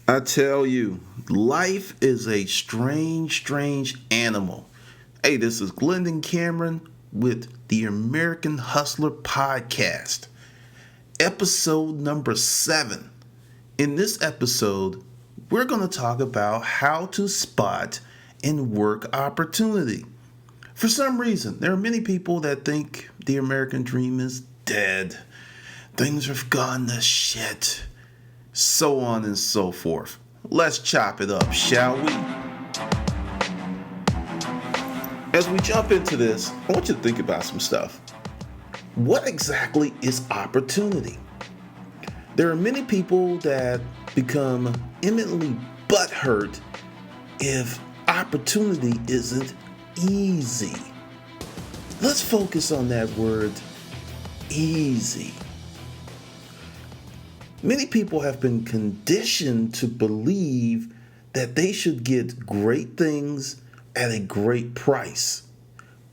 I tell you, life is a strange, strange animal. Hey, this is Glendon Cameron with the American Hustler Podcast, episode number 7. In this episode, we're going to talk about how to spot and work opportunity. For some reason, there are many people that think the American dream is dead. Things have gone to shit. So on and so forth. Let's chop it up, shall we? As we jump into this, I want you to think about some stuff. What exactly is opportunity? There are many people that become imminently butthurt if opportunity isn't easy. Let's focus on that word, easy. Many people have been conditioned to believe that they should get great things at a great price.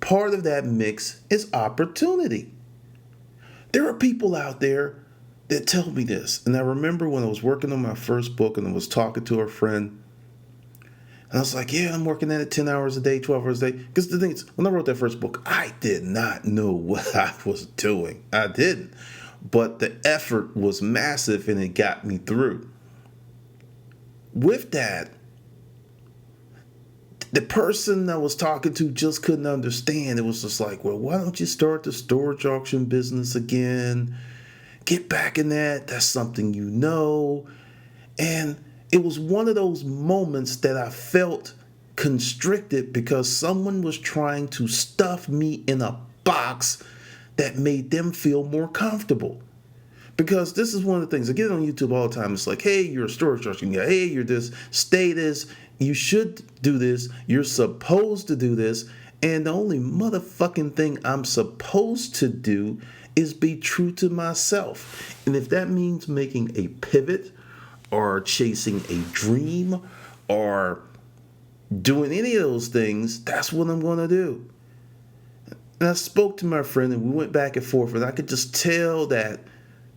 Part of that mix is opportunity. There are people out there that tell me this, and I remember when I was working on my first book and I was talking to a friend, and I was like, yeah, I'm working at it 10 hours a day, 12 hours a day. Because the thing is, when I wrote that first book, I did not know what I was doing. I didn't. But the effort was massive and it got me through. With that, the person I was talking to just couldn't understand. It was just like, well, why don't you start the storage auction business again? Get back in that. That's something you know. And it was one of those moments that I felt constricted because someone was trying to stuff me in a box that made them feel more comfortable. Because this is one of the things I get on YouTube all the time. It's like, hey, you're a storage auction guy. Hey, you're this. Stay this. You should do this. You're supposed to do this. And the only motherfucking thing I'm supposed to do is be true to myself. And if that means making a pivot or chasing a dream or doing any of those things, that's what I'm going to do. And I spoke to my friend and we went back and forth, and I could just tell that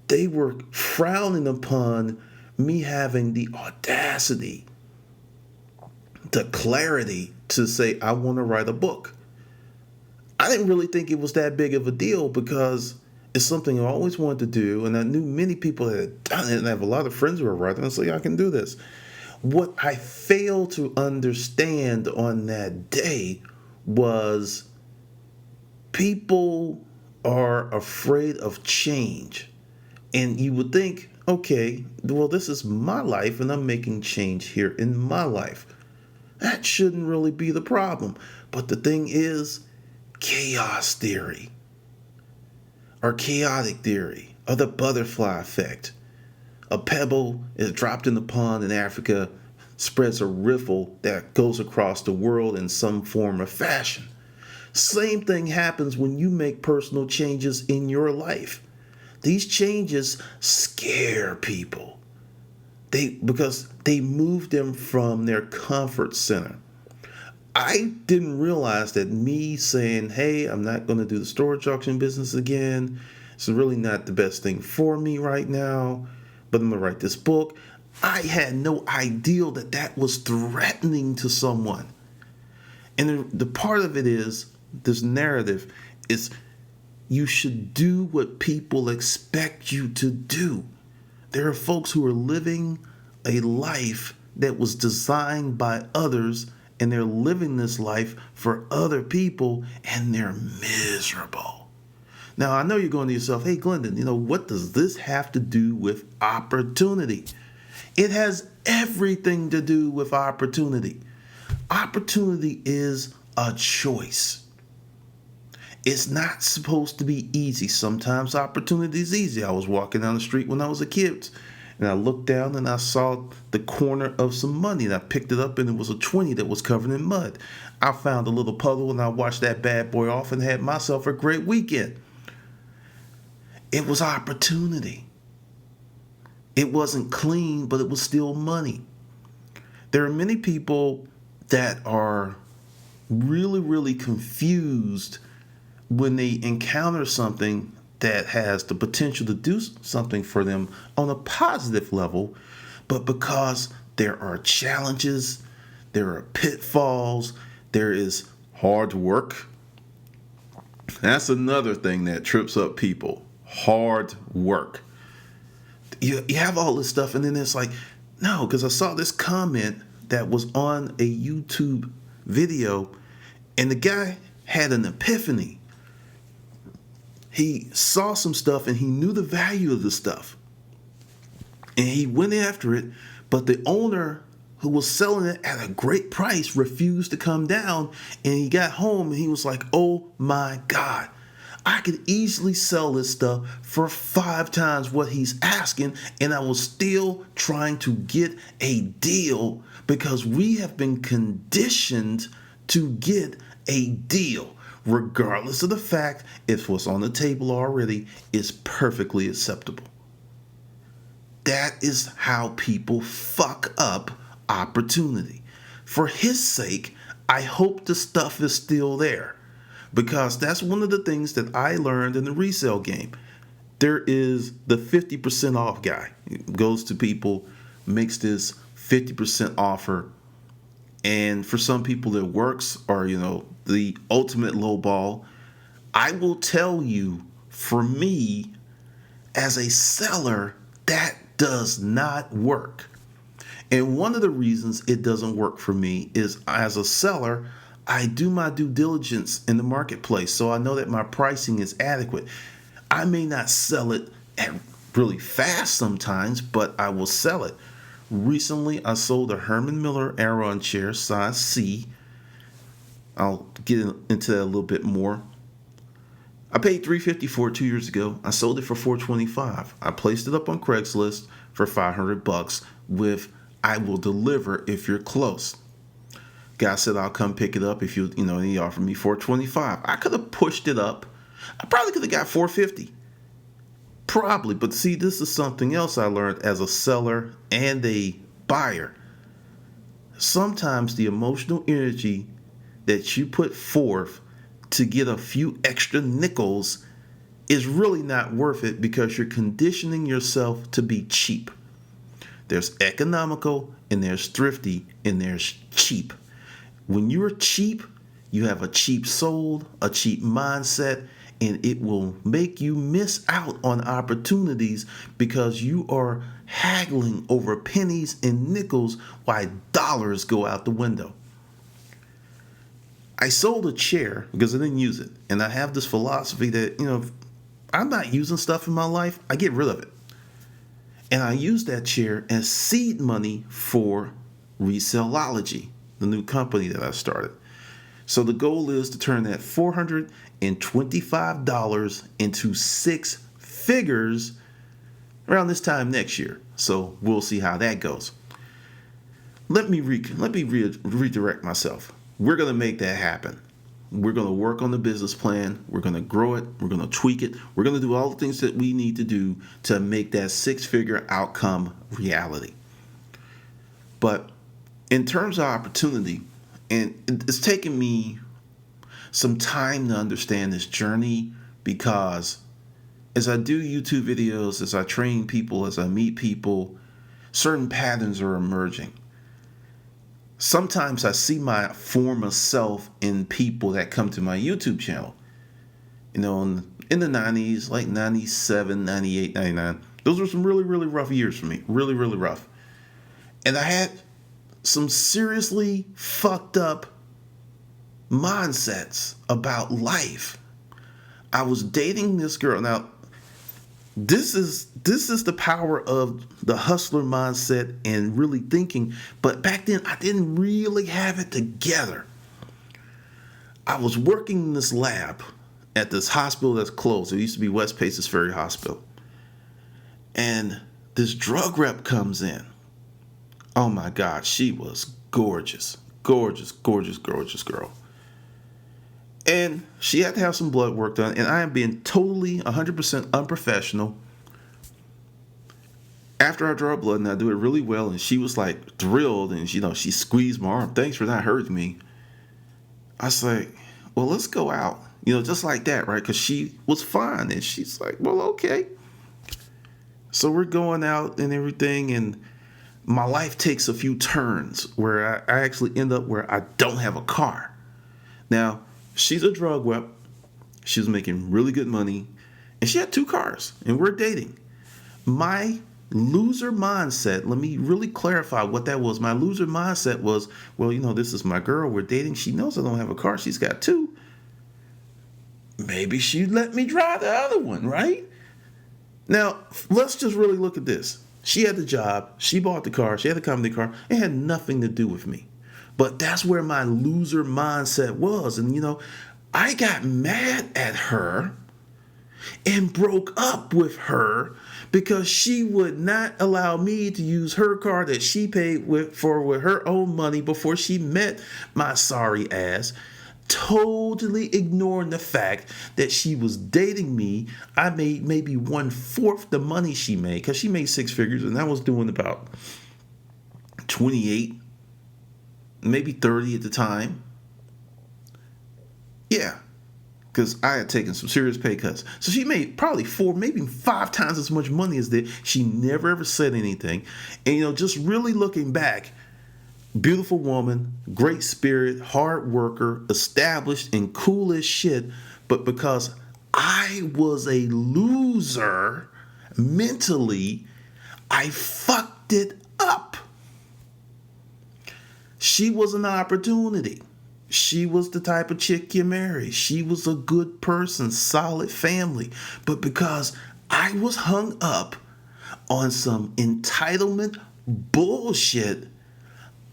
they were frowning upon me having the audacity, the clarity to say, I want to write a book. I didn't really think it was that big of a deal because it's something I always wanted to do, and I knew many people that had done it, and I have a lot of friends who are writing. I was like, I can do this. What I failed to understand on that day was people are afraid of change. And you would think, okay, well, this is my life and I'm making change here in my life. That shouldn't really be the problem. But the thing is, chaos theory or chaotic theory or the butterfly effect. A pebble is dropped in the pond in Africa, spreads a ripple that goes across the world in some form or fashion. Same thing happens when you make personal changes in your life. These changes scare people because they move them from their comfort center. I didn't realize that me saying, hey, I'm not going to do the storage auction business again. It's really not the best thing for me right now, but I'm going to write this book. I had no idea that that was threatening to someone. And the part of it is, this narrative is you should do what people expect you to do. There are folks who are living a life that was designed by others, and they're living this life for other people, and they're miserable. Now, I know you're going to yourself, hey, Glendon, what does this have to do with opportunity? It has everything to do with opportunity. Opportunity is a choice. It's not supposed to be easy. Sometimes opportunity is easy. I was walking down the street when I was a kid, and I looked down and I saw the corner of some money, and I picked it up, and it was a 20 that was covered in mud. I found a little puddle, and I washed that bad boy off and had myself a great weekend. It was opportunity. It wasn't clean, but it was still money. There are many people that are really, really confused when they encounter something that has the potential to do something for them on a positive level, but because there are challenges, there are pitfalls, there is hard work. That's another thing that trips up people. Hard work. You have all this stuff, and then it's like, no, because I saw this comment that was on a YouTube video, and the guy had an epiphany. He saw some stuff, and he knew the value of the stuff. And he went after it, but the owner who was selling it at a great price refused to come down, and he got home, and he was like, oh my God. I could easily sell this stuff for 5 times what he's asking, and I was still trying to get a deal because we have been conditioned to get a deal, regardless of the fact if what's on the table already is perfectly acceptable. That is how people fuck up opportunity. For his sake, I hope the stuff is still there. Because that's one of the things that I learned in the resale game. There is the 50% off guy. It goes to people, makes this 50% offer. And for some people it works, or, the ultimate low ball. I will tell you, for me, as a seller, that does not work. And one of the reasons it doesn't work for me is, as a seller, I do my due diligence in the marketplace, so I know that my pricing is adequate. I may not sell it at really fast sometimes, but I will sell it. Recently, I sold a Herman Miller Aeron chair, size C. I'll get into that a little bit more. I paid $350 for it 2 years ago. I sold it for $425. I placed it up on Craigslist for $500 with "I will deliver if you're close." Guy said, "I'll come pick it up if you and he offered me $425. I could have pushed it up. I probably could have got $450. Probably, but see, this is something else I learned as a seller and a buyer. Sometimes the emotional energy that you put forth to get a few extra nickels is really not worth it because you're conditioning yourself to be cheap. There's economical, and there's thrifty, and there's cheap. When you're cheap, you have a cheap soul, a cheap mindset, and it will make you miss out on opportunities because you are haggling over pennies and nickels while dollars go out the window. I sold a chair because I didn't use it, and I have this philosophy that, if I'm not using stuff in my life, I get rid of it. And I used that chair as seed money for Reselology, the new company that I started. So the goal is to turn that $425 into 6 figures around this time next year. So we'll see how that goes. Let me redirect myself. We're going to make that happen. We're going to work on the business plan. We're going to grow it. We're going to tweak it. We're going to do all the things that we need to do to make that 6-figure outcome reality. But in terms of opportunity, and it's taken me some time to understand this journey, because as I do YouTube videos, as I train people, as I meet people, certain patterns are emerging. Sometimes I see my former self in people that come to my YouTube channel. In the 90s, like 97, 98, 99. Those were some really, really rough years for me. Really, really rough. And I had some seriously fucked up mindsets about life. I was dating this girl. Now, this is the power of the hustler mindset and really thinking. But back then, I didn't really have it together. I was working in this lab at this hospital that's closed. It used to be West Paces Ferry Hospital. And this drug rep comes in. Oh my God, she was gorgeous. Gorgeous, gorgeous, gorgeous girl. And she had to have some blood work done, and I am being totally 100% unprofessional. After I draw blood, and I do it really well, and she was like thrilled, and she squeezed my arm. "Thanks for not hurting me." I was like, "Well, let's go out." Just like that, right? Because she was fine, and she's like, "Well, okay." So we're going out and everything, and my life takes a few turns where I actually end up where I don't have a car. Now, she's a drug rep. She was making really good money, and she had 2 cars, and we're dating. My loser mindset, let me really clarify what that was. My loser mindset was, well, this is my girl. We're dating. She knows I don't have a car. She's got 2. Maybe she'd let me drive the other one, right? Now, let's just really look at this. She had the job. She bought the car. She had the company car. It had nothing to do with me. But that's where my loser mindset was. And, I got mad at her and broke up with her because she would not allow me to use her car that she paid with her own money before she met my sorry ass, totally ignoring the fact that she was dating me. I made maybe 1/4 the money she made, because she made 6 figures and I was doing about 28, maybe 30 at the time. Yeah, because I had taken some serious pay cuts. So she made probably 4, maybe 5 times as much money as did. She never ever said anything. And, just really looking back, beautiful woman, great spirit, hard worker, established and cool as shit. But because I was a loser mentally, I fucked it up. She was an opportunity. She was the type of chick you marry. She was a good person, solid family. But because I was hung up on some entitlement bullshit,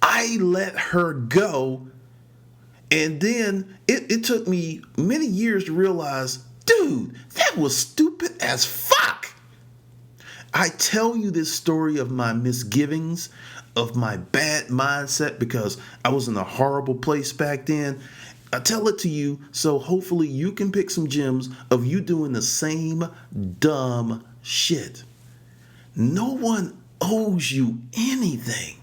I let her go. And then it took me many years to realize, dude, that was stupid as fuck. I tell you this story of my misgivings, of my bad mindset, because I was in a horrible place back then. I tell it to you so hopefully you can pick some gems of you doing the same dumb shit. No one owes you anything.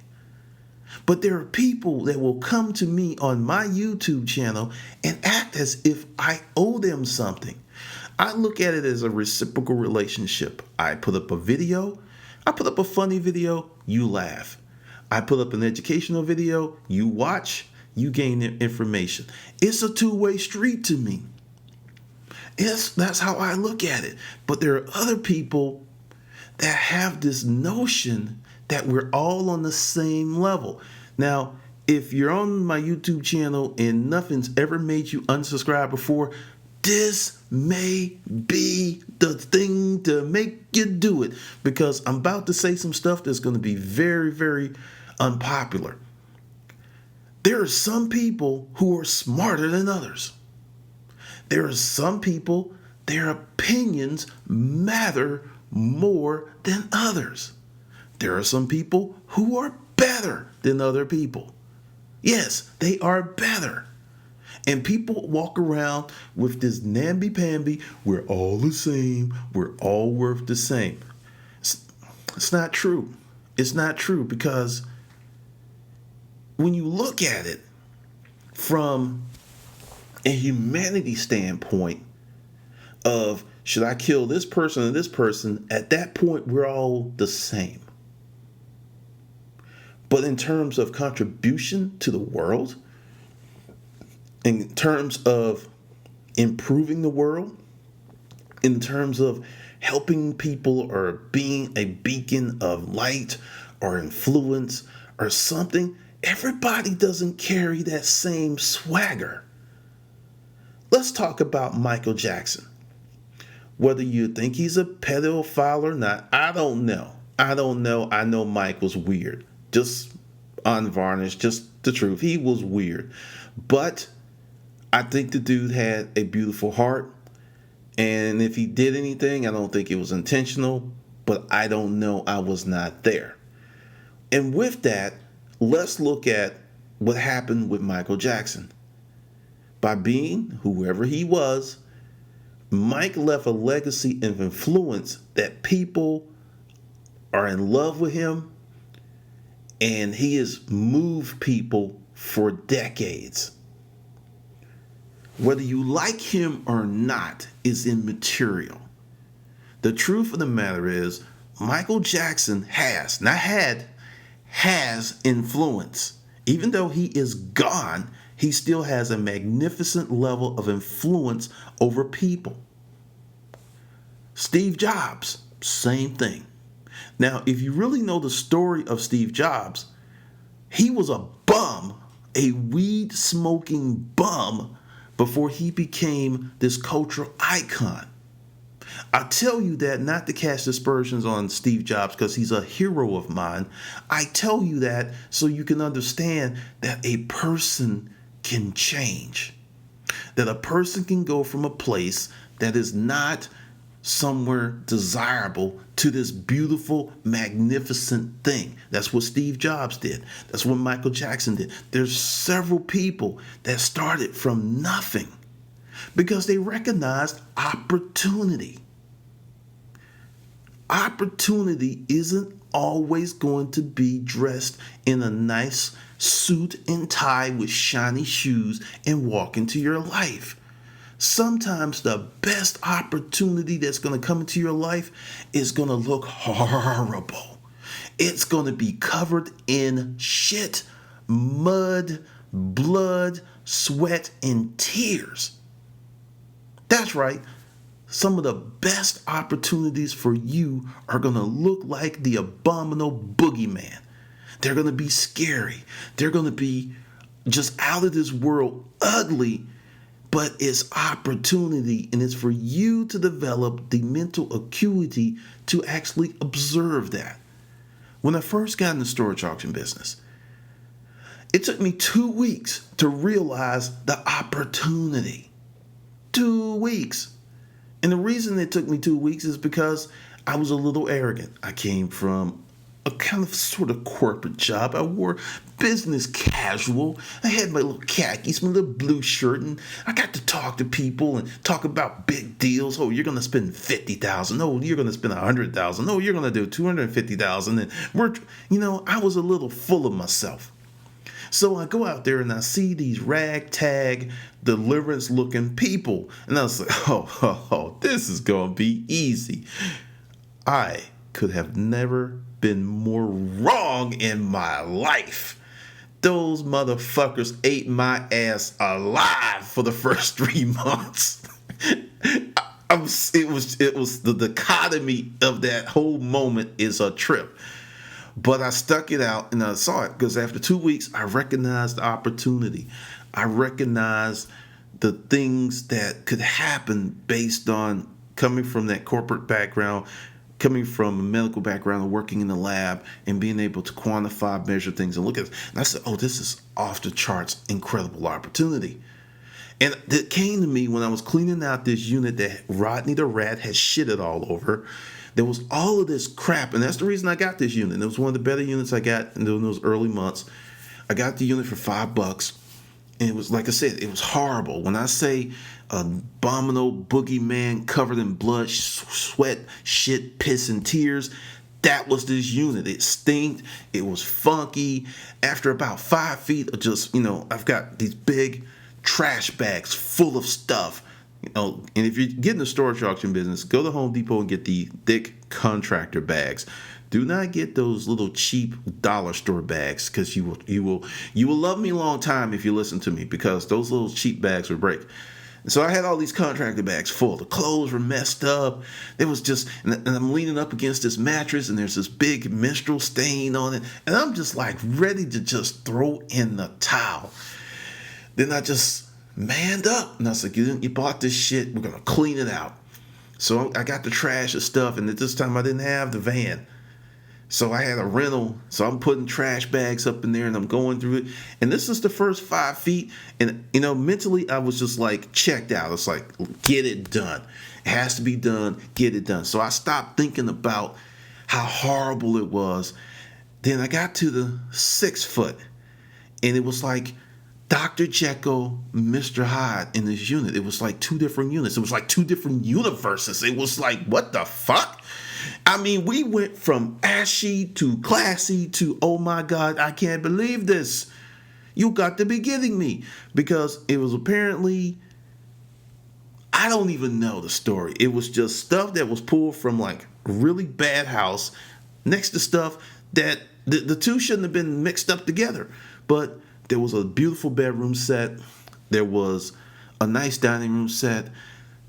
But there are people that will come to me on my YouTube channel and act as if I owe them something. I look at it as a reciprocal relationship. I put up a video, I put up a funny video, you laugh. I put up an educational video, you watch, you gain information. It's a two-way street to me. That's how I look at it. But there are other people that have this notion that we're all on the same level. Now, if you're on my YouTube channel and nothing's ever made you unsubscribe before, this may be the thing to make you do it, because I'm about to say some stuff that's going to be very, very unpopular. There are some people who are smarter than others. There are some people, their opinions matter more than others. There are some people who are better than other people. Yes, they are better. And people walk around with this namby-pamby, we're all the same, we're all worth the same. It's not true. It's not true, because when you look at it from a humanity standpoint of, should I kill this person and this person, at that point we're all the same. But in terms of contribution to the world, in terms of improving the world, in terms of helping people or being a beacon of light or influence or something, everybody doesn't carry that same swagger. Let's talk about Michael Jackson. Whether you think he's a pedophile or not, I don't know. I know Mike was weird. Just unvarnished, just the truth. He was weird. But I think the dude had a beautiful heart. And if he did anything, I don't think it was intentional. But I don't know. I was not there. And with that, let's look at what happened with Michael Jackson. By being whoever he was, Mike left a legacy of influence that people are in love with him. And he has moved people for decades. Whether you like him or not is immaterial. The truth of the matter is, Michael Jackson has influence. Even though he is gone, he still has a magnificent level of influence over people. Steve Jobs, same thing. Now, if you really know the story of Steve Jobs, he was a bum, a weed smoking bum, before he became this cultural icon. I tell you that not to cast aspersions on Steve Jobs because he's a hero of mine. I tell you that so you can understand that a person can change. That a person can go from a place that is not somewhere desirable to this beautiful, magnificent thing. That's what Steve Jobs did. That's what Michael Jackson did. There's several people that started from nothing because they recognized opportunity. Opportunity isn't always going to be dressed in a nice suit and tie with shiny shoes and walk into your life. Sometimes the best opportunity that's going to come into your life is going to look horrible. It's going to be covered in shit, mud, blood, sweat, and tears. That's right. Some of the best opportunities for you are going to look like the abominable boogeyman. They're going to be scary. They're going to be just out of this world ugly, but it's opportunity, and it's for you to develop the mental acuity to actually observe that. When I first got in the storage auction business, it took me 2 weeks to realize the opportunity. 2 weeks. And the reason it took me 2 weeks is because I was a little arrogant. I came from a kind of sort of corporate job. I wore business casual. I had my little khakis, my little blue shirt, and I got to talk to people and talk about big deals. Oh, you're going to spend $50,000. Oh, you're going to spend $100,000. Oh, you're going to do $250,000. And I was a little full of myself. So I go out there and I see these ragtag, deliverance-looking people. And I was like, oh, this is going to be easy. I could have never been more wrong in my life. Those motherfuckers ate my ass alive for the first 3 months. It was the dichotomy of that whole moment is a trip. But I stuck it out and I saw it because after 2 weeks, I recognized the opportunity. I recognized the things that could happen based on coming from that corporate background, coming from a medical background and working in the lab and being able to quantify, measure things and look at it. And I said, this is off the charts, incredible opportunity. And it came to me when I was cleaning out this unit that Rodney the Rat had shitted all over. There was all of this crap, and that's the reason I got this unit. And it was one of the better units I got in those early months. I got the unit for $5, and it was, like I said, it was horrible. When I say abominable boogeyman covered in blood, sweat, shit, piss, and tears, that was this unit. It stinked. It was funky. After about 5 feet of just, I've got these big trash bags full of stuff. And if you're getting the storage auction business, go to Home Depot and get the thick contractor bags. Do not get those little cheap dollar store bags because you will love me a long time if you listen to me because those little cheap bags will break. And so I had all these contractor bags full. The clothes were messed up. It was just, and I'm leaning up against this mattress and there's this big menstrual stain on it. And I'm just like ready to just throw in the towel. Then I just manned up and I was like, you bought this shit, we're gonna clean it out. So I got the trash and stuff, and at this time I didn't have the van, so I had a rental. So I'm putting trash bags up in there and I'm going through it, and this is the first 5 feet, and mentally I was just like checked out. It's like, get it done, it has to be done, get it done. So I stopped thinking about how horrible it was. Then I got to the 6 foot, and it was like Dr. Jekyll, Mr. Hyde in this unit. It was like 2 different units. It was like 2 different universes. It was like, what the fuck? I mean, we went from ashy to classy to, oh my God, I can't believe this. You got to be kidding me. Because it was apparently, I don't even know the story. It was just stuff that was pulled from like a really bad house next to stuff that The two shouldn't have been mixed up together. But there was a beautiful bedroom set. There was a nice dining room set.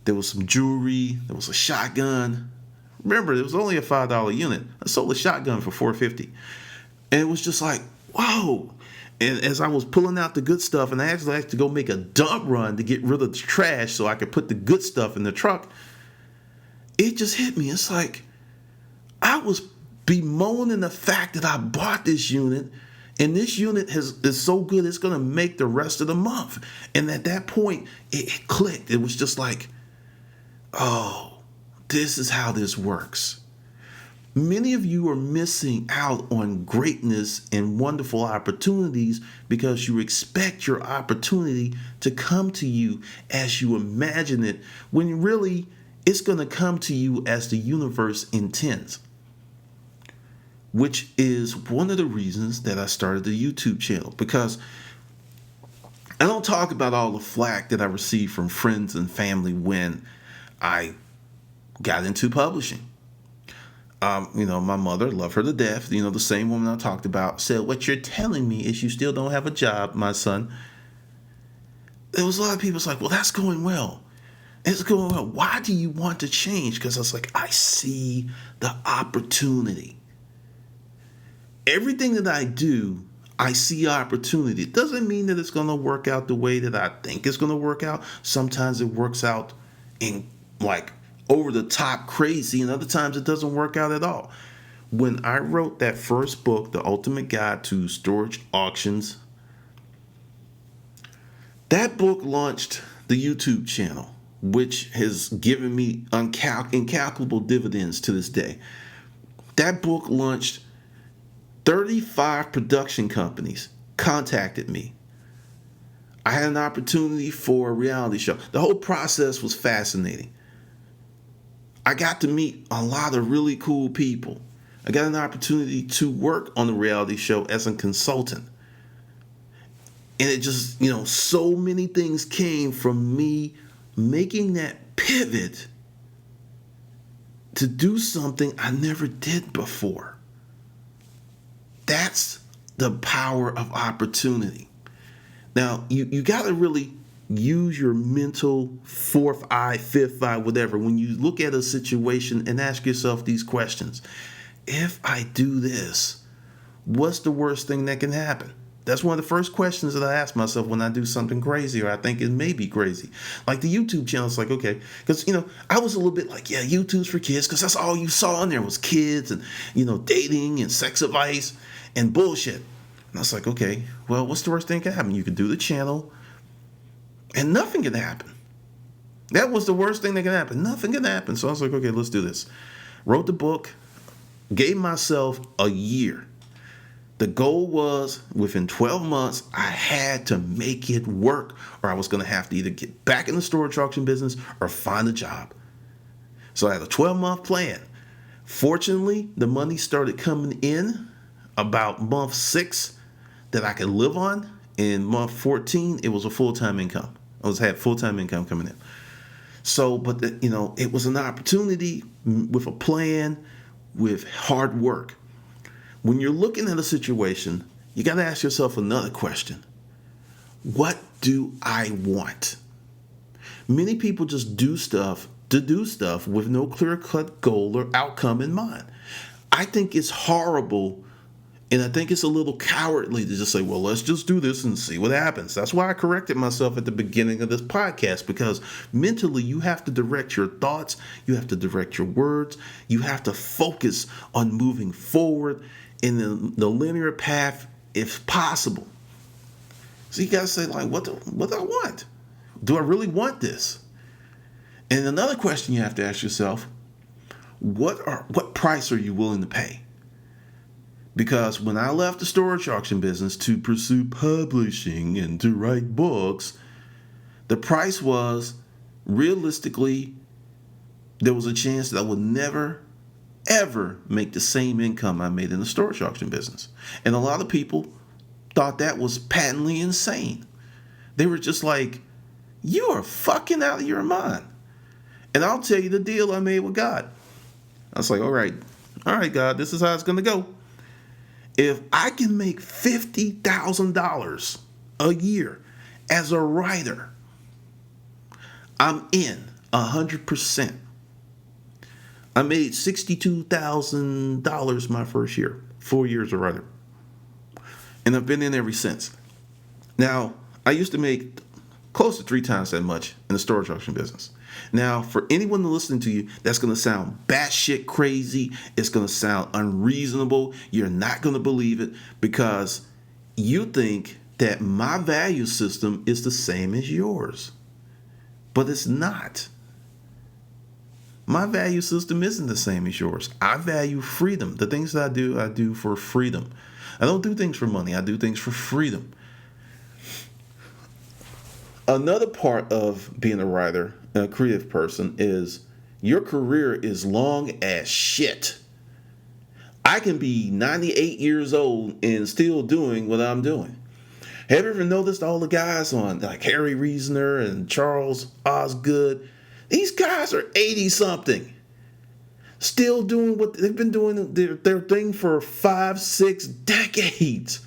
There was some jewelry. There was a shotgun. Remember, it was only a $5 unit. I sold a shotgun for $450. And it was just like, whoa. And as I was pulling out the good stuff, and I actually had to go make a dump run to get rid of the trash so I could put the good stuff in the truck, it just hit me. It's like I was bemoaning the fact that I bought this unit, and this unit is so good it's going to make the rest of the month. And at that point, it clicked. It was just like, oh, this is how this works. Many of you are missing out on greatness and wonderful opportunities because you expect your opportunity to come to you as you imagine it, when really it's going to come to you as the universe intends. Which is one of the reasons that I started the YouTube channel, because I don't talk about all the flack that I received from friends and family when I got into publishing. My mother, love her to death, the same woman I talked about, said, "What you're telling me is you still don't have a job, my son." There was a lot of people like, well, that's going well. It's going well. Why do you want to change? Because I was like, I see the opportunity. Everything that I do, I see opportunity. It doesn't mean that it's going to work out the way that I think it's going to work out. Sometimes it works out in over the top crazy, and other times it doesn't work out at all. When I wrote that first book, The Ultimate Guide to Storage Auctions, that book launched the YouTube channel, which has given me incalculable dividends to this day. That book launched 35 production companies contacted me. I had an opportunity for a reality show. The whole process was fascinating. I got to meet a lot of really cool people. I got an opportunity to work on the reality show as a consultant. And it just, so many things came from me making that pivot to do something I never did before. That's the power of opportunity. Now, you got to really use your mental fourth eye, fifth eye, whatever, when you look at a situation and ask yourself these questions. If I do this, what's the worst thing that can happen? That's one of the first questions that I ask myself when I do something crazy or I think it may be crazy. Like the YouTube channel, it's like, okay, because, I was a little bit like, yeah, YouTube's for kids, because that's all you saw on there was kids and, dating and sex advice and bullshit. And I was like, okay, well, what's the worst thing that can happen? You could do the channel and nothing can happen. That was the worst thing that can happen. Nothing can happen. So I was like, okay, let's do this. Wrote the book, gave myself a year. The goal was within 12 months, I had to make it work, or I was going to have to either get back in the storage auction business or find a job. So I had a 12-month plan. Fortunately, the money started coming in about month 6 that I could live on. In month 14, it was a full-time income. I had full-time income coming in. So, but it was an opportunity with a plan, with hard work. When you're looking at a situation, you got to ask yourself another question. What do I want? Many people just do stuff to do stuff with no clear-cut goal or outcome in mind. I think it's horrible, and I think it's a little cowardly to just say, well, let's just do this and see what happens. That's why I corrected myself at the beginning of this podcast, because mentally you have to direct your thoughts, you have to direct your words, you have to focus on moving forward in the linear path if possible. So you got to say, like, what do I want? Do I really want this? And another question you have to ask yourself, what price are you willing to pay? Because when I left the storage auction business to pursue publishing and to write books, the price was, realistically, there was a chance that I would never, ever make the same income I made in the storage auction business. And a lot of people thought that was patently insane. They were just like, you are fucking out of your mind. And I'll tell you the deal I made with God. I was like, all right, God, this is how it's going to go. If I can make $50,000 a year as a writer, I'm in 100%. I made $62,000 my first year, 4 years a writer. And I've been in ever since. Now, I used to make close to 3 times that much in the storage auction business. Now, for anyone listening to you, that's going to sound batshit crazy. It's going to sound unreasonable. You're not going to believe it because you think that my value system is the same as yours. But it's not. My value system isn't the same as yours. I value freedom. The things that I do for freedom. I don't do things for money. I do things for freedom. Another part of being a writer, a creative person, is your career is long as shit. I can be 98 years old and still doing what I'm doing. Have you ever noticed all the guys on like Harry Reasoner and Charles Osgood? These guys are 80-something. Still doing what they've been doing their thing for 5-6 decades.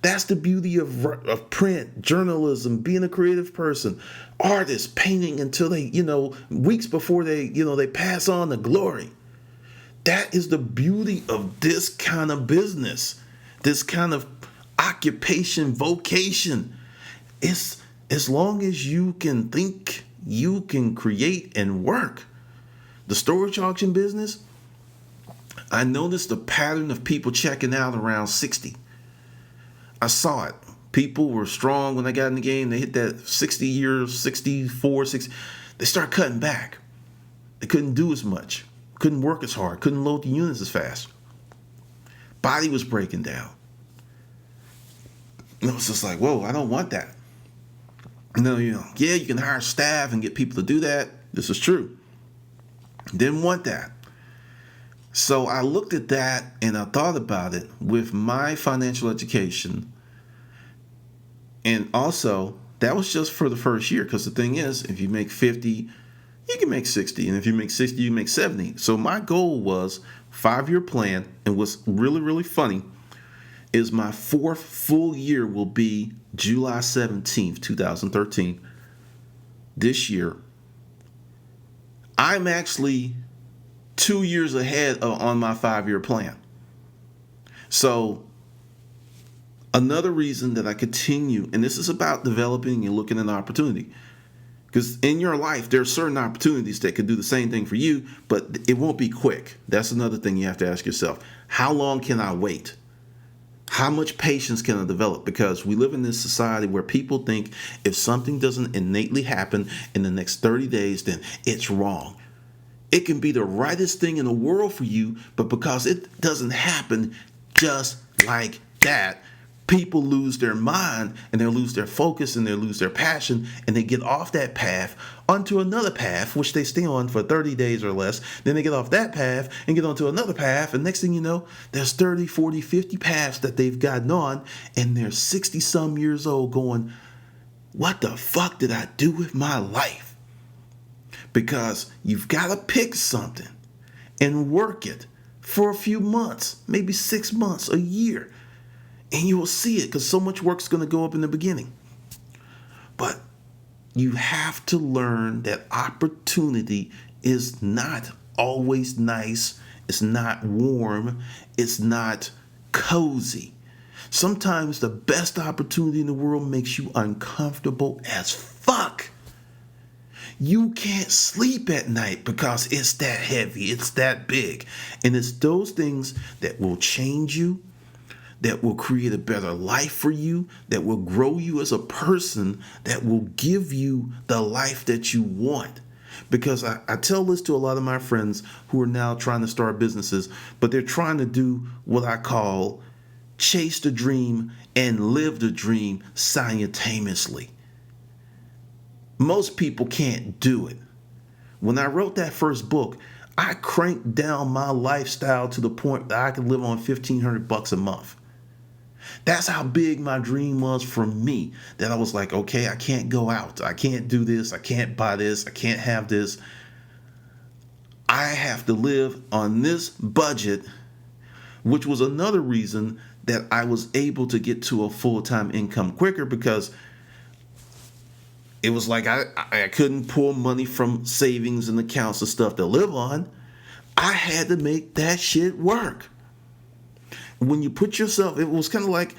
That's the beauty of print, journalism, being a creative person, artists painting until they, weeks before they pass on to glory. That is the beauty of this kind of business, this kind of occupation, vocation. It's as long as you can think, you can create and work. The storage auction business, I noticed the pattern of people checking out around 60. I saw it. People were strong when they got in the game. They hit that 60 years, 64, 60. They start cutting back. They couldn't do as much. Couldn't work as hard. Couldn't load the units as fast. Body was breaking down. And it was just like, whoa, I don't want that. Yeah, you can hire staff and get people to do that. This is true. Didn't want that. So I looked at that and I thought about it with my financial education. And also, that was just for the first year, because the thing is, if you make 50, you can make 60. And if you make 60, you make 70. So my goal was 5-year plan. And what's really, really funny is my 4th full year will be July 17th, 2013. This year, I'm actually 2 years ahead on my 5-year plan. So another reason that I continue, and this is about developing and looking at an opportunity, because in your life, there are certain opportunities that can do the same thing for you, but it won't be quick. That's another thing you have to ask yourself. How long can I wait? How much patience can I develop? Because we live in this society where people think if something doesn't innately happen in the next 30 days, then it's wrong. It can be the rightest thing in the world for you, but because it doesn't happen just like that, people lose their mind and they lose their focus and they lose their passion and they get off that path onto another path, which they stay on for 30 days or less. Then they get off that path and get onto another path. And next thing you know, there's 30, 40, 50 paths that they've gotten on and they're 60 some years old going, what the fuck did I do with my life? Because you've got to pick something and work it for a few months, maybe 6 months, a year. And you will see it because so much work's going to go up in the beginning. But you have to learn that opportunity is not always nice. It's not warm. It's not cozy. Sometimes the best opportunity in the world makes you uncomfortable as fuck. You can't sleep at night because it's that heavy, it's that big. And it's those things that will change you, that will create a better life for you, that will grow you as a person, that will give you the life that you want. Because I tell this to a lot of my friends who are now trying to start businesses, but they're trying to do what I call chase the dream and live the dream simultaneously. Most people can't do it. When I wrote that first book, I cranked down my lifestyle to the point that I could live on $1,500 a month. That's how big my dream was for me, that I was like, okay, I can't go out. I can't do this. I can't buy this. I can't have this. I have to live on this budget which was another reason that I was able to get to a full-time income quicker, because it was like I couldn't pull money from savings and accounts and stuff to live on. I had to make that shit work. When you put yourself, it was kind of like,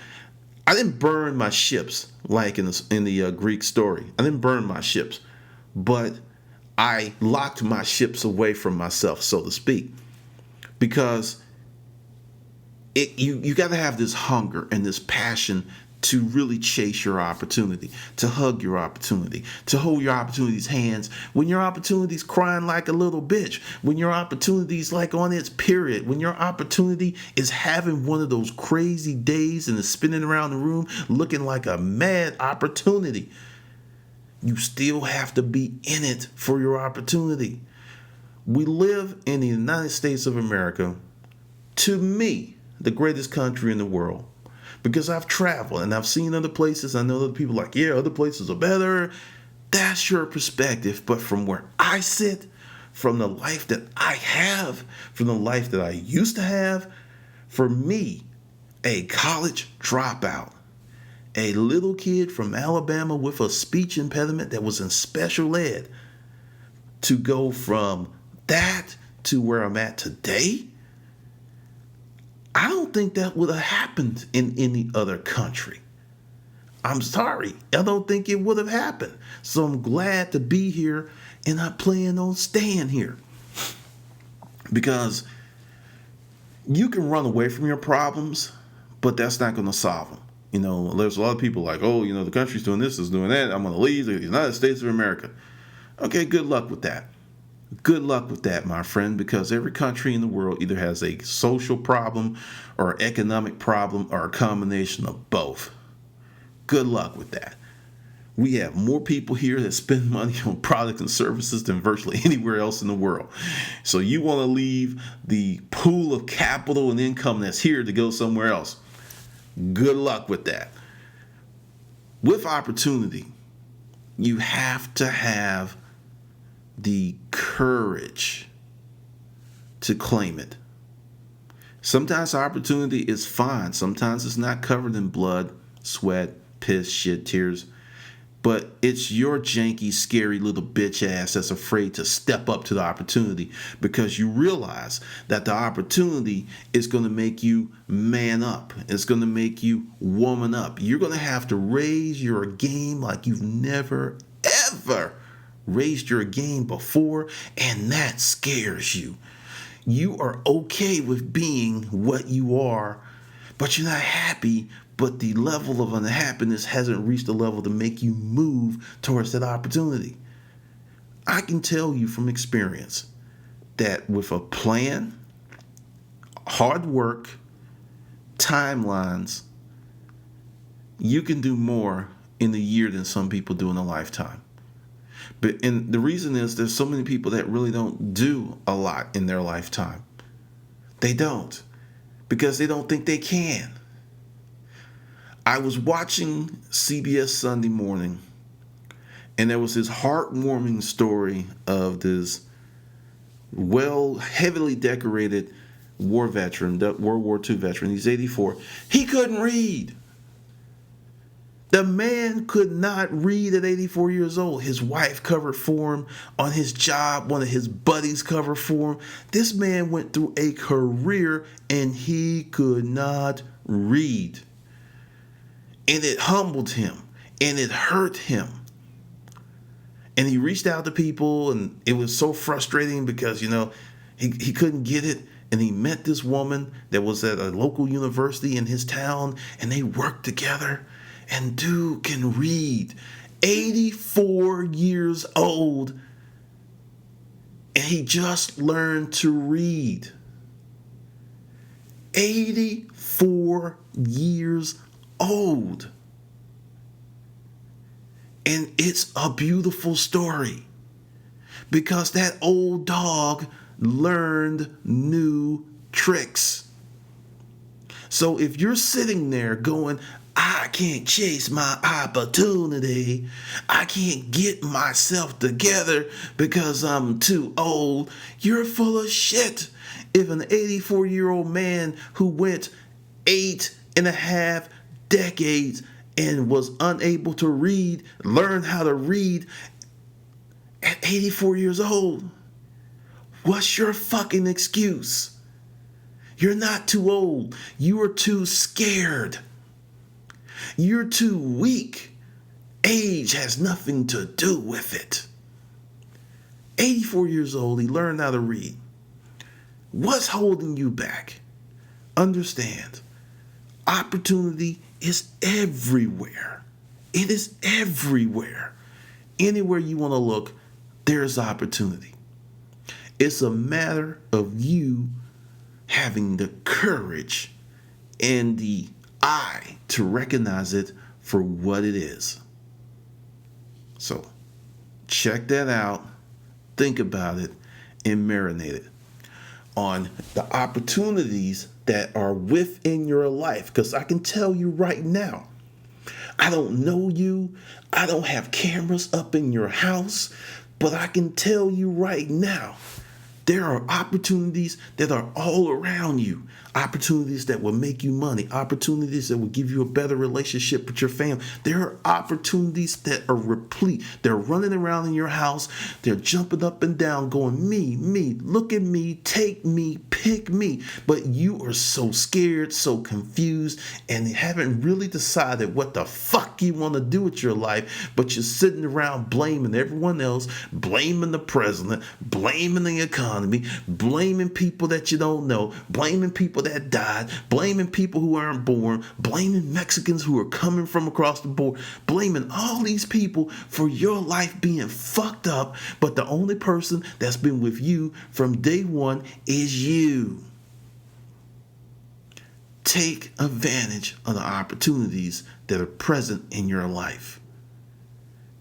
I didn't burn my ships like in the Greek story. I didn't burn my ships, but I locked my ships away from myself, so to speak, because you got to have this hunger and this passion to really chase your opportunity, to hug your opportunity, to hold your opportunity's hands when your opportunity's crying like a little bitch, when your opportunity's like on its period, when your opportunity is having one of those crazy days and is spinning around the room looking like a mad opportunity. You still have to be in it for your opportunity. We live in the United States of America, to me, the greatest country in the world. Because I've traveled and I've seen other places. I know other people like, yeah, other places are better. That's your perspective. But from where I sit, from the life that I have, from the life that I used to have, for me, a college dropout, a little kid from Alabama with a speech impediment that was in special ed, to go from that to where I'm at today, I don't think that would have happened in any other country. I'm sorry. I don't think it would have happened. So I'm glad to be here, and I plan on staying here. Because you can run away from your problems, but that's not going to solve them. You know, there's a lot of people like, oh, you know, the country's doing this, is doing that. I'm going to leave the United States of America. Okay, good luck with that. Good luck with that, my friend, because every country in the world either has a social problem or an economic problem or a combination of both. Good luck with that. We have more people here that spend money on products and services than virtually anywhere else in the world. So you want to leave the pool of capital and income that's here to go somewhere else. Good luck with that. With opportunity, you have to have the courage to claim it. Sometimes opportunity is fine. Sometimes it's not covered in blood, sweat, piss, shit, tears. But it's your janky, scary little bitch ass that's afraid to step up to the opportunity, because you realize that the opportunity is going to make you man up. It's going to make you woman up. You're going to have to raise your game like you've never, ever raised your game before, and that scares you. You are okay with being what you are, but you're not happy, but the level of unhappiness hasn't reached a level to make you move towards that opportunity. I can tell you from experience that with a plan, hard work, timelines, you can do more in a year than some people do in a lifetime. And the reason is there's so many people that really don't do a lot in their lifetime. They don't, because they don't think they can. I was watching CBS Sunday Morning, and there was this heartwarming story of this heavily decorated war veteran, World War II veteran. He's 84. He couldn't read. The man could not read at 84 years old. His wife covered for him on his job. One of his buddies covered for him. This man went through a career and he could not read. And it humbled him and it hurt him. And he reached out to people, and it was so frustrating because, you know, he couldn't get it. And he met this woman that was at a local university in his town, and they worked together. And dude can read, 84 years old, and he just learned to read. 84 years old. And it's a beautiful story, because that old dog learned new tricks. So if you're sitting there going, I can't chase my opportunity, I can't get myself together because I'm too old, you're full of shit. If an 84-year-old man who went 8.5 decades and was unable to read, learn how to read at 84 years old, what's your fucking excuse? You're not too old. You are too scared. You're too weak. Age has nothing to do with it. 84 years old, he learned how to read. What's holding you back? Understand, opportunity is everywhere. It is everywhere. Anywhere you want to look, there's opportunity. It's a matter of you having the courage and the eye to recognize it for what it is. So, check that out, think about it, and marinate it on the opportunities that are within your life. Because I can tell you right now, I don't know you, I don't have cameras up in your house, but I can tell you right now, there are opportunities that are all around you. Opportunities that will make you money. Opportunities that will give you a better relationship with your family. There are opportunities that are replete. They're running around in your house. They're jumping up and down going, me, look at me, take me, pick me. But you are so scared, so confused, and haven't really decided what the fuck you want to do with your life. But you're sitting around blaming everyone else, blaming the president, blaming the economy, blaming people that you don't know, blaming people that died, blaming people who aren't born, blaming Mexicans who are coming from across the board, blaming all these people for your life being fucked up, but the only person that's been with you from day one is you. Take advantage of the opportunities that are present in your life.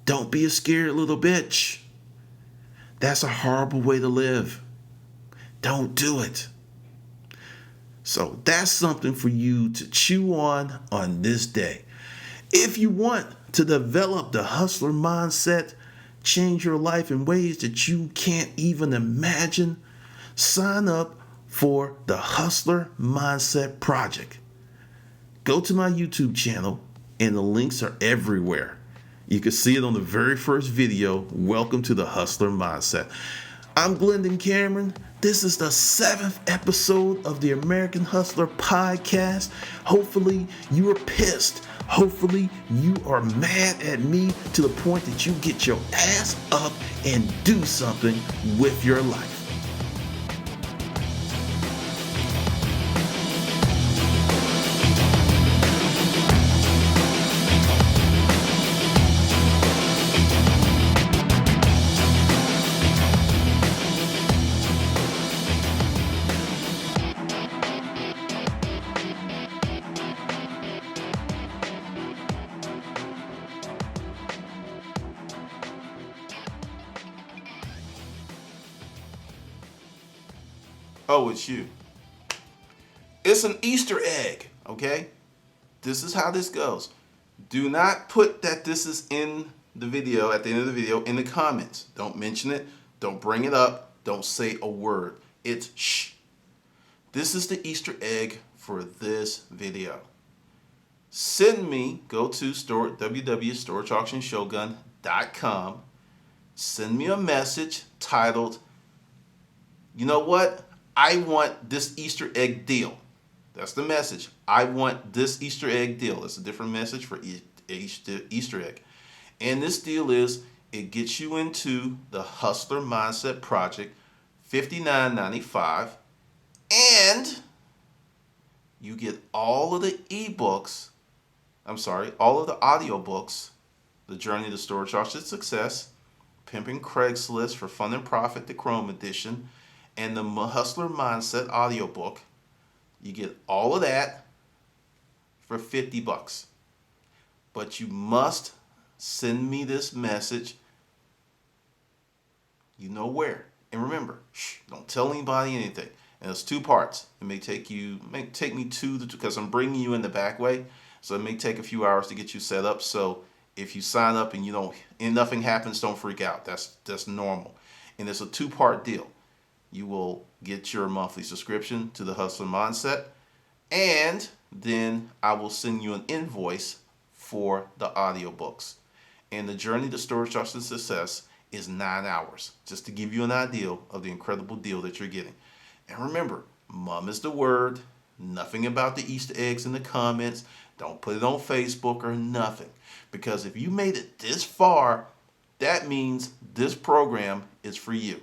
Don't be a scared little bitch. That's a horrible way to live. Don't do it. So that's something for you to chew on this day. If you want to develop the hustler mindset, change your life in ways that you can't even imagine, sign up for the Hustler Mindset Project. Go to my YouTube channel and the links are everywhere. You can see it on the very first video. Welcome to the Hustler Mindset. I'm Glendon Cameron. This is the 7th episode of the American Hustler Podcast. Hopefully you are pissed. Hopefully you are mad at me to the point that you get your ass up and do something with your life. Oh, it's you. It's an Easter egg, okay? This is how this goes. Do not put that this is in the video, at the end of the video, in the comments. Don't mention it. Don't bring it up. Don't say a word. It's shh. This is the Easter egg for this video. Send me, go to www.storageauctionshogun.com. Send me a message titled, you know what? I want this Easter egg deal. That's the message. I want this Easter egg deal. It's a different message for each Easter egg. And this deal is, it gets you into the Hustler Mindset Project, $59.95. And you get all of the all of the audiobooks, The Journey to Storage Auction Success, Pimping Craigslist for Fun and Profit, the Chrome edition, and the Hustler Mindset audiobook. You get all of that for $50. But you must send me this message. You know where. And remember, don't tell anybody anything. And it's 2 parts. It may take me because I'm bringing you in the back way. So it may take a few hours to get you set up. So if you sign up and nothing happens, don't freak out. That's normal. And it's a 2-part deal. you will get your monthly subscription to the Hustler Mindset, and then I will send you an invoice for the audiobooks. And the journey to storage, trust, and success is 9 hours, just to give you an idea of the incredible deal that you're getting. And remember, mom is the word. Nothing about the Easter eggs in the comments. Don't put it on Facebook or nothing. Because if you made it this far, that means this program is for you.